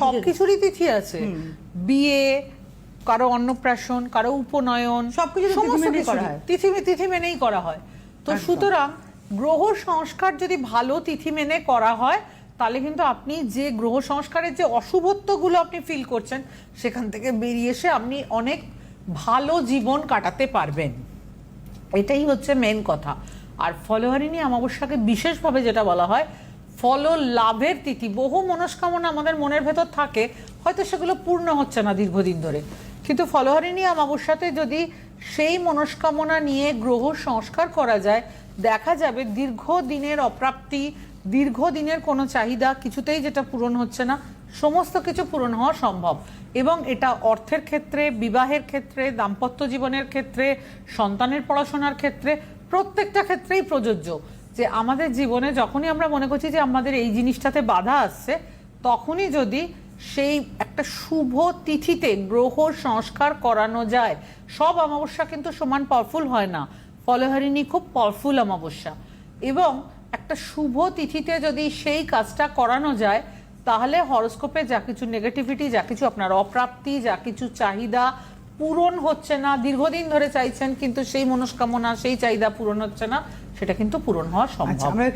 সবকিছুরই তিথি আছে, বিয়ে, কারো অন্নপ্রাশন, কারো উপনয়ন, সবকিছু সমস্ত তিথি মেনেই কিছু করা হয়। তিথি মেনেই করা হয়। তো সুতরাং গ্রহ সংস্কার যদি ভালো তিথি মেনে করা হয়, তাহলে কিন্তু আপনি যে গ্রহ সংস্কারের যে অশুভত্বগুলো আপনি ফিল করছেন, সেখান থেকে বেরিয়ে এসে আপনি অনেক ভালো জীবন কাটাতে পারবেন। এটাই হচ্ছে মেন কথা। আর ফলহারিণী অমাবস্যাকে বিশেষভাবে যেটা বলা হয়, ফল লাভের তিথি। বহু মনস্কামনা আমাদের মনের ভেতর থাকে, হয়তো সেগুলো পূর্ণ হচ্ছে না দীর্ঘদিন ধরে, কিন্তু ফলহারিণী অমাবস্যাতে যদি সেই মনস্কামনা নিয়ে গ্রহ সংস্কার করা যায়, দেখা যাবে দীর্ঘদিনের অপ্রাপ্তি, দীর্ঘদিনের কোনো চাহিদা কিছুতেই যেটা পূরণ হচ্ছে না, সমস্ত কিছু পূরণ হওয়া সম্ভব। এবং এটা অর্থের ক্ষেত্রে, বিবাহের ক্ষেত্রে, দাম্পত্য জীবনের ক্ষেত্রে, সন্তানের পড়াশোনার ক্ষেত্রে, প্রত্যেকটা ক্ষেত্রেই প্রযোজ্য। যে আমাদের জীবনে যখনই আমরা মনে করছি যে আমাদের এই জিনিসটাতে বাধা আসছে, তখনই যদি সেই একটা শুভ তিথিতে গ্রহ সংস্কার করানো যায়। সব অমাবস্যা কিন্তু সমান পাওয়ারফুল হয় না, ফলহারিণী খুব পাওয়ারফুল অমাবস্যা। এবং একটা শুভ তিথিতে যদি সেই কাজটা করানো যায়, তাহলে হরোস্কোপে যা কিছু নেগেটিভিটি, যা কিছু আপনার অপ্রাপ্তি, যা কিছু চাহিদা পূরণ হচ্ছে না, দীর্ঘদিন ধরে চাইছেন কিন্তু সেই মনস্কামনা, সেই চাহিদা পূরণ হচ্ছে না, সেটা কিন্তু পূরণ হওয়া সম্ভব। আমরা